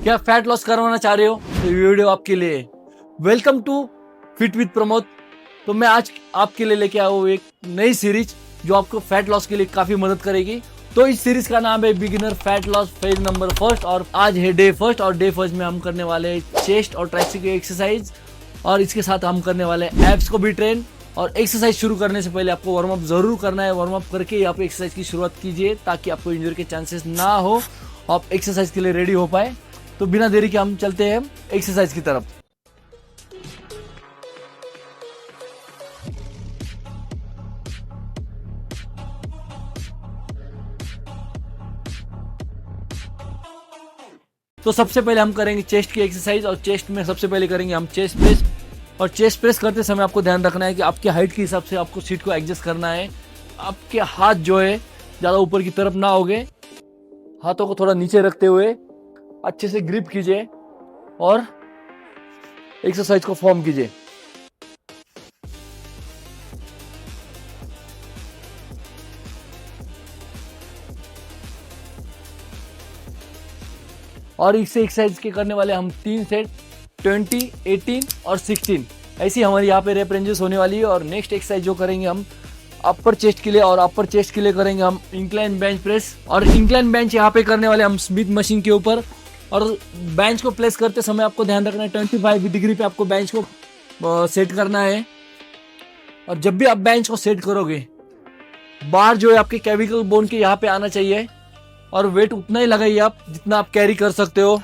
क्या fat loss करवाना चाह रहे हो तो ये वीडियो आपके लिए है। Welcome to fit with Pramod. तो मैं आज आपके लिए लेके आया हूँ एक नई सीरीज जो आपको फैट लॉस के लिए काफी मदद करेगी। तो इस सीरीज का नाम है beginner fat loss phase number first और आज है डे फर्स्ट। और डे फर्स्ट में हम करने वाले हैं चेस्ट और ट्राइसेप की एक्सरसाइज और इसके साथ हम करने वाले हैं एब्स को भी ट्रेन। और एक्सरसाइज शुरू करने से पहले आपको वार्म अप जरूर करना है। वार्म अप करके ही आप एक्सरसाइज की शुरुआत कीजिए ताकि आपको इंजरी के चांसेस ना हो, आप एक्सरसाइज के लिए रेडी हो पाए। तो बिना देरी के हम चलते हैं एक्सरसाइज की तरफ। तो सबसे पहले हम करेंगे चेस्ट की एक्सरसाइज और चेस्ट में सबसे पहले करेंगे हम चेस्ट प्रेस। और चेस्ट प्रेस करते समय आपको ध्यान रखना है कि आपके हाइट के हिसाब से आपको सीट को एडजस्ट करना है। आपके हाथ जो है ज्यादा ऊपर की तरफ ना होगे, हाथों को थोड़ा नीचे रखते हुए अच्छे से ग्रिप कीजिए और एक्सरसाइज को फॉर्म कीजिए। और इससे एक्सरसाइज के करने वाले हम 3 सेट 20, 18 और 16 ऐसी हमारी यहाँ पे रेप रेंजेस होने वाली है। और नेक्स्ट एक्सरसाइज जो करेंगे हम अपर चेस्ट के लिए, और अपर चेस्ट के लिए करेंगे हम इंक्लाइन बेंच प्रेस। और इंक्लाइन बेंच यहाँ पे करने वाले हम स्मिथ मशीन के ऊपर। और बेंच को प्लेस करते समय आपको ध्यान रखना है 25 डिग्री पे आपको बेंच को सेट करना है। और जब भी आप बेंच को सेट करोगे, बार जो है आपके कैविकल बोन के यहाँ पे आना चाहिए और वेट उतना ही लगाइए आप जितना आप कैरी कर सकते हो।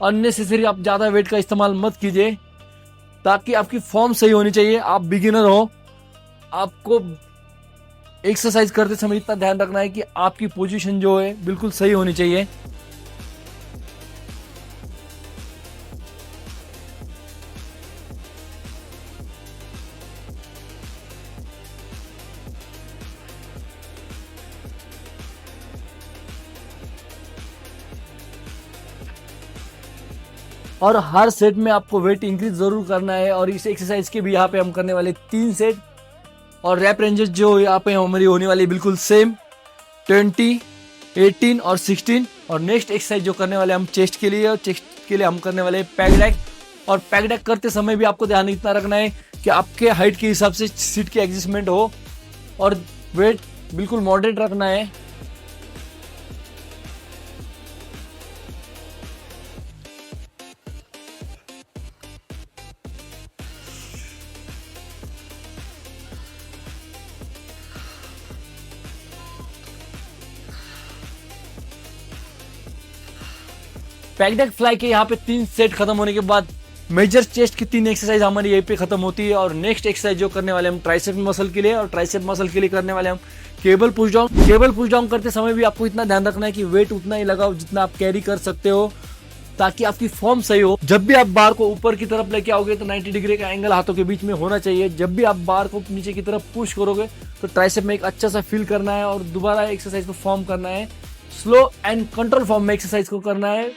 अननेसेसरी आप ज्यादा वेट का इस्तेमाल मत कीजिए ताकि आपकी फॉर्म सही होनी चाहिए। आप बिगिनर हो, आपको एक्सरसाइज करते समय इतना ध्यान रखना है कि आपकी पोजीशन जो है बिल्कुल सही होनी चाहिए। और हर सेट में आपको वेट इंक्रीज जरूर करना है। और इस एक्सरसाइज के भी यहाँ पे हम करने वाले 3 सेट और रैप रेंजेस जो यहाँ पे हमारी होने वाली बिल्कुल सेम 20, 18 और 16। और नेक्स्ट एक्सरसाइज जो करने वाले हम चेस्ट के लिए, और चेस्ट के लिए हम करने वाले पैक डैक। और पैक डैक करते समय भी आपको ध्यान इतना रखना है कि आपके हाइट के हिसाब से सीट की एडजस्टमेंट हो और वेट बिल्कुल मॉडरेट रखना है। पैकडैक फ्लाई के यहाँ पे 3 सेट खत्म होने के बाद मेजर चेस्ट की 3 एक्सरसाइज हमारी यहीं पे खत्म होती है। और नेक्स्ट एक्सरसाइज जो करने वाले हम ट्राइसेप मसल के लिए, और ट्राइसेप मसल के लिए करने वाले हम cable push down. Cable push down करते समय भी आपको इतना ध्यान रखना है कि वेट उतना ही लगाओ जितना आप कैरी कर सकते हो ताकि आपकी फॉर्म सही हो। जब भी आप बार को ऊपर की तरफ लेके आओगे तो 90 डिग्री का एंगल हाथों के बीच में होना चाहिए। जब भी आप बार को नीचे की तरफ पुश करोगे तो ट्राइसेप में एक अच्छा सा फील करना है और दोबारा एक्सरसाइज को फॉर्म करना है। स्लो एंड कंट्रोल फॉर्म में एक्सरसाइज को करना है।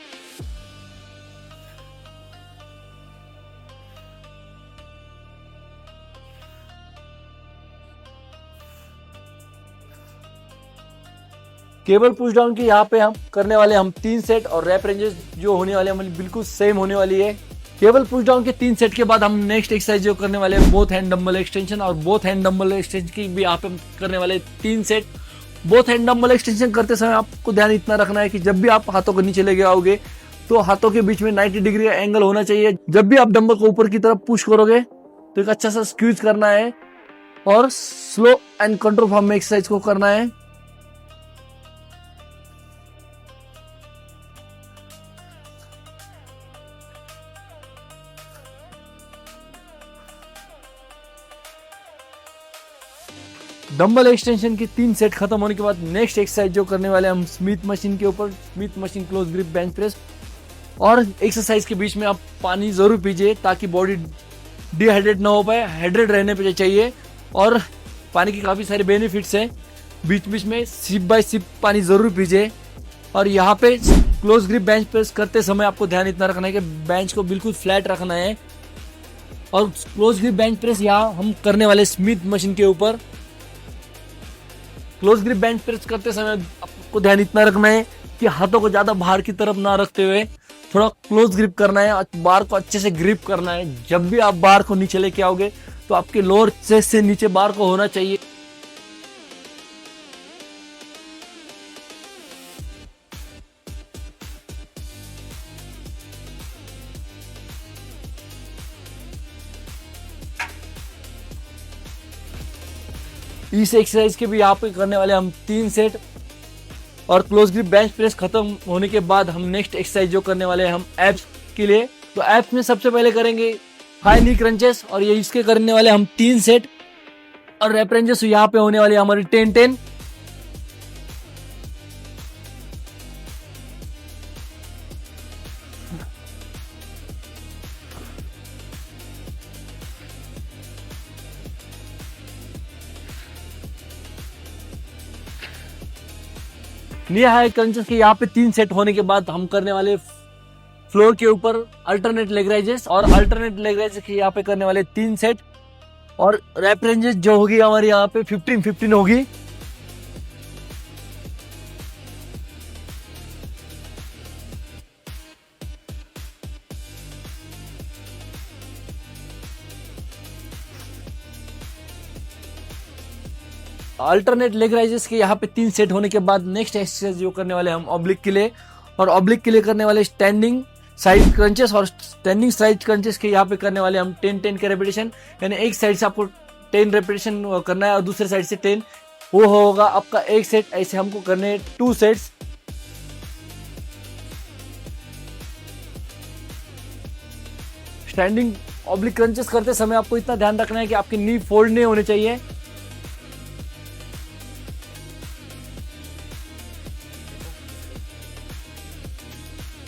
केबल पुश डाउन की यहाँ पे हम करने वाले हम 3 सेट और रैप रेंजेस जो होने वाले हमारी बिल्कुल सेम होने वाली है। केबल पुश डाउन के 3 सेट के बाद हम नेक्स्ट एक्सरसाइज जो करने वाले हैं बोथ हैंड डंबल एक्सटेंशन। और बोथ हैंड डंबल एक्सटेंशन की भी यहाँ पे हम करने वाले 3 set. Both hand dumbbell extension करते समय आपको ध्यान इतना रखना है कि जब भी आप हाथों को नीचे लेके आओगे तो हाथों के बीच में 90 डिग्री का एंगल होना चाहिए। जब भी आप डंबल को ऊपर की तरफ पुश करोगे तो एक अच्छा सा स्क्वीज करना है और स्लो एंड कंट्रोल फॉर्म में एक्सरसाइज को करना है। डंबल एक्सटेंशन की 3 सेट खत्म होने के बाद नेक्स्ट एक्सरसाइज जो करने वाले हम स्मिथ मशीन के ऊपर, Smith machine close grip bench press. और एक्सरसाइज के बीच में आप पानी जरूर पीजिए ताकि बॉडी डिहाइड्रेट ना हो पाए, हाइड्रेट रहने पे चाहिए। और पानी की काफ़ी सारे बेनिफिट्स हैं, बीच बीच में सिप बाय सिप पानी जरूर पीजिए। और यहाँ पे क्लोज ग्रिप बेंच प्रेस करते समय आपको ध्यान इतना रखना है कि बेंच को बिल्कुल फ्लैट रखना है। और क्लोज ग्रिप बेंच प्रेस यहाँ हम करने वाले स्मिथ मशीन के ऊपर। क्लोज ग्रिप बेंच प्रेस करते समय आपको ध्यान इतना रखना है आपके हाथों को ज्यादा बाहर की तरफ ना रखते हुए थोड़ा क्लोज ग्रिप करना है, बार को अच्छे से ग्रिप करना है। जब भी आप बार को नीचे लेके आओगे तो आपके लोअर चेस्ट से नीचे बार को होना चाहिए। इस एक्सरसाइज के भी यहाँ पे करने वाले हम 3 सेट। और क्लोज ग्रिप बेंच प्रेस खत्म होने के बाद हम नेक्स्ट एक्सरसाइज जो करने वाले हैं हम एब्स के लिए। तो एब्स में सबसे पहले करेंगे हाई नी क्रंचेस, और ये इसके करने वाले हम 3 सेट। और रैप रेंजेस यहाँ पे होने वाली हमारी 10-10। नी हाई क्रंचेस के यहाँ पे 3 सेट होने के बाद हम करने वाले फ्लोर के ऊपर अल्टरनेट लेग राइजेस, और अल्टरनेट लेग राइजेस के यहाँ पे करने वाले 3 सेट। और रैप रेंजेस जो होगी हमारी यहाँ पे 15-15 होगी। अल्टरनेट लेग राइजेस के यहाँ पे 3 सेट होने के बाद नेक्स्ट एक्सरसाइज जो करने वाले हम ऑब्लिक के लिए। और ऑब्लिक के लिए करने वाले स्टैंडिंग साइड क्रंचेस, और स्टैंडिंग साइड क्रंचेस के यहाँ पे करने वाले हम 10-10 के रेपिटेशन। यानी एक साइड से आपको 10 रेपिटेशन करना है और दूसरे साइड से 10, वो होगा आपका एक सेट। ऐसे हमको करने 2 सेट्स। स्टैंडिंग ऑब्लिक क्रंचेस करते समय आपको इतना ध्यान रखना है कि आपकी नी फोल्ड नहीं होने चाहिए।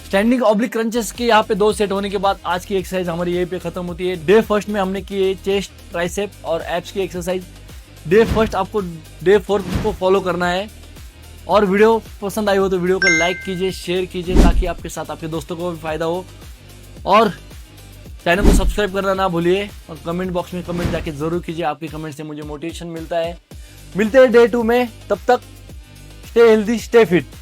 स्टैंडिंग ऑब्लिक क्रंचेस के यहाँ पे 2 सेट होने के बाद आज की एक्सरसाइज हमारी यहीं पे खत्म होती है। डे फर्स्ट में हमने किए चेस्ट, ट्राइसेप और एब्स की एक्सरसाइज। डे फर्स्ट आपको डे फोर्थ को फॉलो करना है। और वीडियो पसंद आई हो तो वीडियो को लाइक कीजिए, शेयर कीजिए, ताकि आपके साथ आपके दोस्तों को भी फायदा हो। और चैनल को सब्सक्राइब करना ना भूलिए, और कमेंट बॉक्स में कमेंट जाके जरूर कीजिए। आपके कमेंट से मुझे मोटिवेशन मिलता है। मिलते हैं डे 2 में, तब तक स्टे हेल्दी, स्टे फिट।